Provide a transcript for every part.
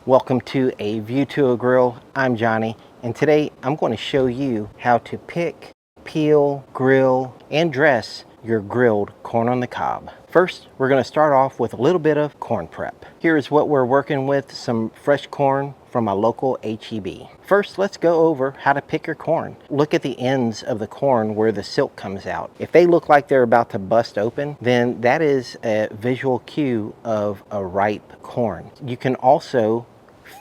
Welcome to A View to a Grill. I'm Johnny, and today I'm going to show you how to pick, peel, grill, and dress your grilled corn on the cob. First, we're going to start off with a little bit of corn prep. Here's what we're working with: some fresh corn from my local HEB. First, let's go over how to pick your corn. Look at the ends of the corn where the silk comes out. If they look like they're about to bust open, then that is a visual cue of a ripe corn. You can also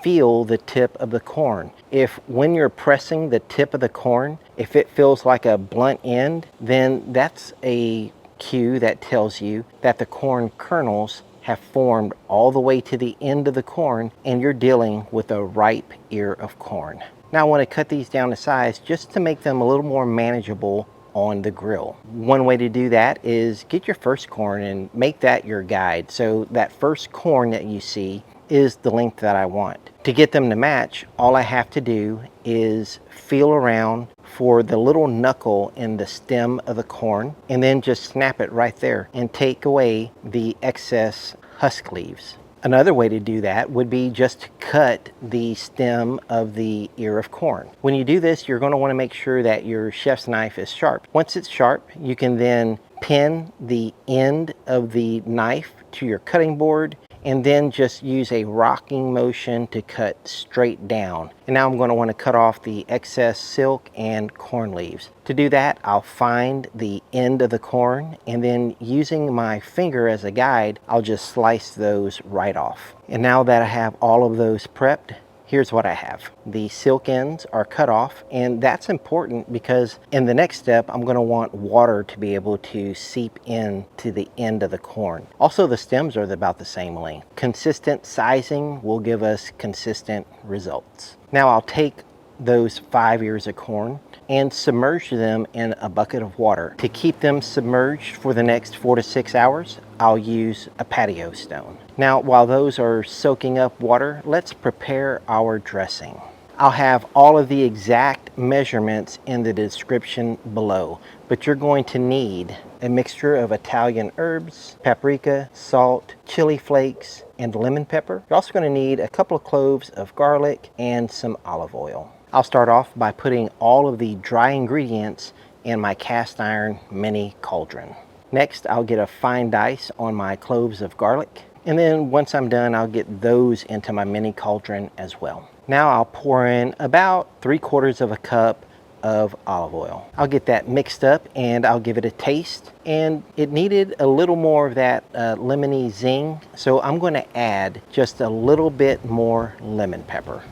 feel the tip of the corn. If when you're pressing the tip of the corn, if it feels like a blunt end, then that's a cue that tells you that the corn kernels have formed all the way to the end of the corn and you're dealing with a ripe ear of corn. Now I want to cut these down to size just to make them a little more manageable on the grill. One way to do that is get your first corn and make that your guide. So that first corn that you see is the length that I want. To get them to match, all I have to do is feel around for the little knuckle in the stem of the corn and then just snap it right there and take away the excess husk leaves. Another way to do that would be just to cut the stem of the ear of corn. When you do this, you're going to want to make sure that your chef's knife is sharp. Once it's sharp, you can then pin the end of the knife to your cutting board and then just use a rocking motion to cut straight down. And now I'm going to want to cut off the excess silk and corn leaves. To do that, I'll find the end of the corn and then using my finger as a guide, I'll just slice those right off. And now that I have all of those prepped, here's what I have. The silk ends are cut off, and that's important because in the next step, I'm going to want water to be able to seep in to the end of the corn. Also, the stems are about the same length. Consistent sizing will give us consistent results. Now I'll take those 5 ears of corn and submerge them in a bucket of water. To keep them submerged for the next 4 to 6 hours, I'll use a patio stone. Now, while those are soaking up water, let's prepare our dressing. I'll have all of the exact measurements in the description below, but you're going to need a mixture of Italian herbs, paprika, salt, chili flakes, and lemon pepper. You're also going to need a couple of cloves of garlic and some olive oil. I'll start off by putting all of the dry ingredients in my cast iron mini cauldron. Next, I'll get a fine dice on my cloves of garlic. And then once I'm done, I'll get those into my mini cauldron as well. Now I'll pour in about 3/4 of a cup of olive oil. I'll get that mixed up and I'll give it a taste. And it needed a little more of that lemony zing. So I'm going to add just a little bit more lemon pepper.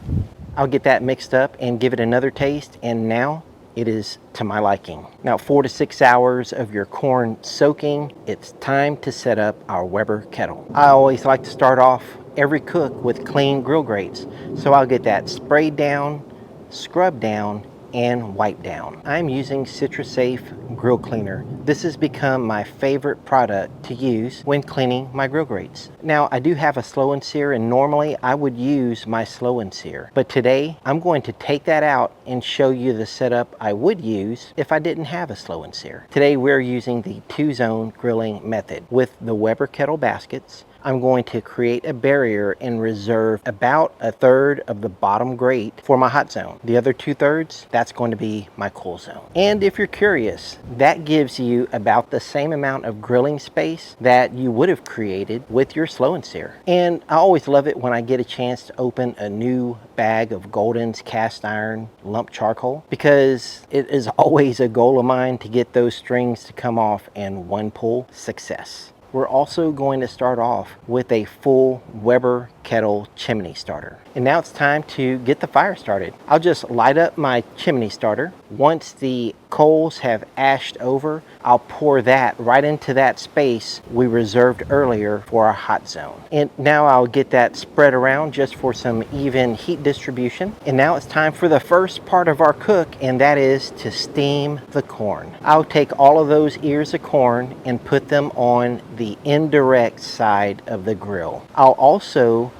I'll get that mixed up and give it another taste, and now it is to my liking. Now 4 to 6 hours of your corn soaking, it's time to set up our Weber kettle. I always like to start off every cook with clean grill grates. So I'll get that sprayed down, scrubbed down, and wiped down. I'm using Citrus Safe grill cleaner. This has become my favorite product to use when cleaning my grill grates. Now I do have a slow and sear, and normally I would use my slow and sear, but today I'm going to take that out and show you the setup I would use if I didn't have a slow and sear. Today we're using the 2-zone grilling method. With the Weber kettle baskets, I'm going to create a barrier and reserve about 1/3 of the bottom grate for my hot zone. The other 2/3, that's going to be my cool zone. And if you're curious, that gives you about the same amount of grilling space that you would have created with your slow and sear. And I always love it when I get a chance to open a new bag of Golden's cast iron lump charcoal, because it is always a goal of mine to get those strings to come off in one pull. Success. We're also going to start off with a full Weber kettle chimney starter. And now it's time to get the fire started. I'll just light up my chimney starter. Once the coals have ashed over, I'll pour that right into that space we reserved earlier for our hot zone. And now I'll get that spread around just for some even heat distribution. And now it's time for the first part of our cook, and that is to steam the corn. I'll take all of those ears of corn and put them on the indirect side of the grill. I'll also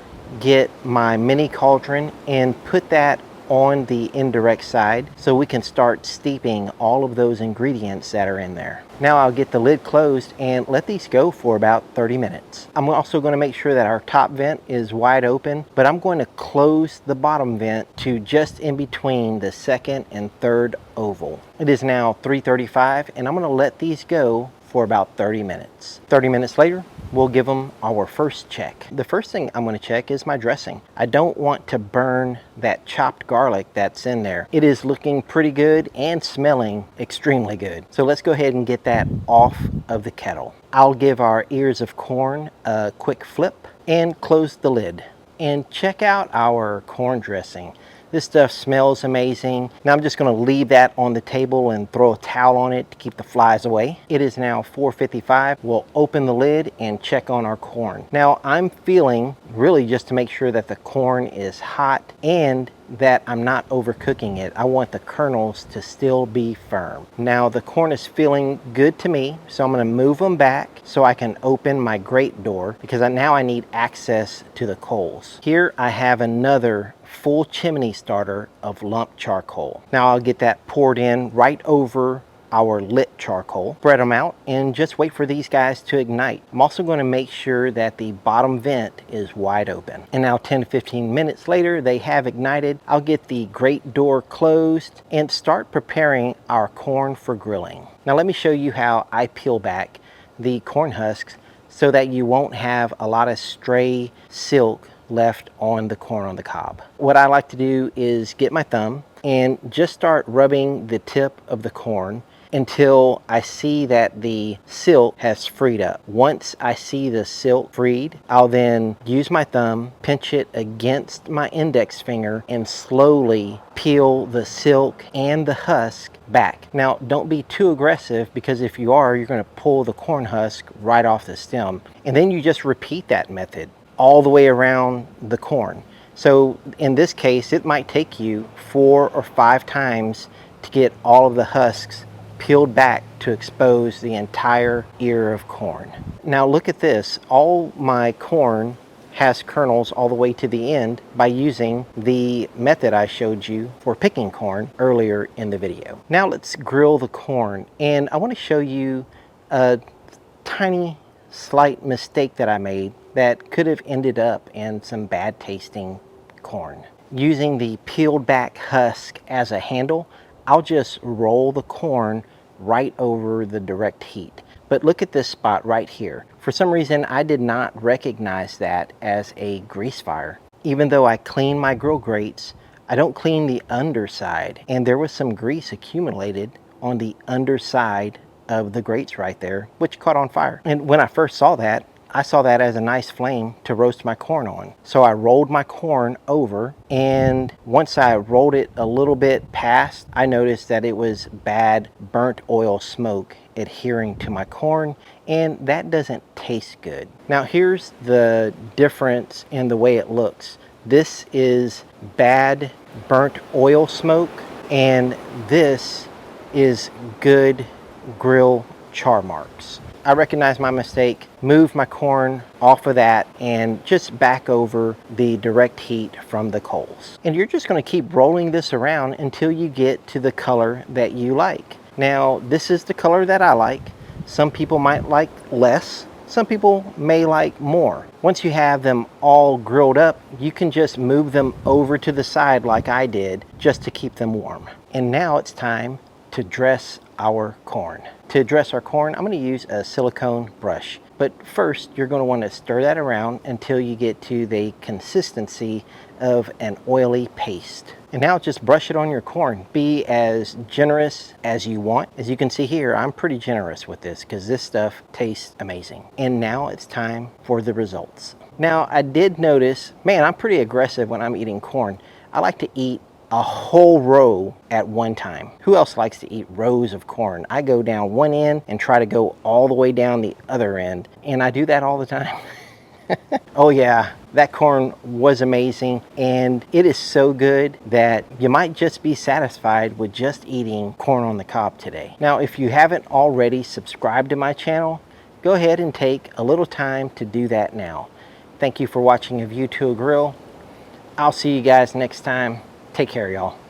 get my mini cauldron and put that on the indirect side so we can start steeping all of those ingredients that are in there. Now I'll get the lid closed and let these go for about 30 minutes. I'm also going to make sure that our top vent is wide open, but I'm going to close the bottom vent to just in between the second and third oval. It is now 3:35 and I'm going to let these go for about 30 minutes. 30 minutes later, we'll give them our first check. The first thing I'm going to check is my dressing. I don't want to burn that chopped garlic that's in there. It is looking pretty good and smelling extremely good. So let's go ahead and get that off of the kettle. I'll give our ears of corn a quick flip and close the lid. And check out our corn dressing. This stuff smells amazing. Now I'm just going to leave that on the table and throw a towel on it to keep the flies away. It is now 4:55. We'll open the lid and check on our corn. Now I'm feeling really just to make sure that the corn is hot and that I'm not overcooking it. I want the kernels to still be firm. Now the corn is feeling good to me, so I'm going to move them back so I can open my grate door because now I need access to the coals. Here I have another full chimney starter of lump charcoal. Now I'll get that poured in right over our lit charcoal, spread them out, and just wait for these guys to ignite. I'm also going to make sure that the bottom vent is wide open. And now 10 to 15 minutes later, they have ignited. I'll get the grate door closed and start preparing our corn for grilling. Now let me show you how I peel back the corn husks so that you won't have a lot of stray silk left on the corn on the cob. What I like to do is get my thumb and just start rubbing the tip of the corn until I see that the silk has freed up. Once I see the silk freed, I'll then use my thumb, pinch it against my index finger, and slowly peel the silk and the husk back. Now don't be too aggressive because if you are, you're going to pull the corn husk right off the stem. And then you just repeat that method all the way around the corn. So in this case, it might take you 4 or 5 times to get all of the husks peeled back to expose the entire ear of corn. Now look at this. All my corn has kernels all the way to the end by using the method I showed you for picking corn earlier in the video. Now let's grill the corn, and I want to show you a tiny slight mistake that I made that could have ended up in some bad tasting corn. Using the peeled back husk as a handle, I'll just roll the corn right over the direct heat. But look at this spot right here. For some reason, I did not recognize that as a grease fire. Even though I clean my grill grates, I don't clean the underside. And there was some grease accumulated on the underside of the grates right there, which caught on fire. And when I first saw that, I saw that as a nice flame to roast my corn on. So I rolled my corn over, and once I rolled it a little bit past, I noticed that it was bad burnt oil smoke adhering to my corn, and that doesn't taste good. Now here's the difference in the way it looks. This is bad burnt oil smoke, and this is good grill char marks. I recognize my mistake, move my corn off of that, and just back over the direct heat from the coals. And you're just going to keep rolling this around until you get to the color that you like. Now, this is the color that I like. Some people might like less. Some people may like more. Once you have them all grilled up, you can just move them over to the side like I did, just to keep them warm. And now it's time to dress our corn. To dress our corn, I'm going to use a silicone brush. But first, you're going to want to stir that around until you get to the consistency of an oily paste. And now just brush it on your corn. Be as generous as you want. As you can see here, I'm pretty generous with this because this stuff tastes amazing. And now it's time for the results. Now, I did notice, man, I'm pretty aggressive when I'm eating corn. I like to eat a whole row at one time. Who else likes to eat rows of corn? I go down one end and try to go all the way down the other end, and I do that all the time. Oh yeah, that corn was amazing, and it is so good that you might just be satisfied with just eating corn on the cob today. Now, if you haven't already subscribed to my channel, go ahead and take a little time to do that now. Thank you for watching A View to a Grill. I'll see you guys next time. Take care, y'all.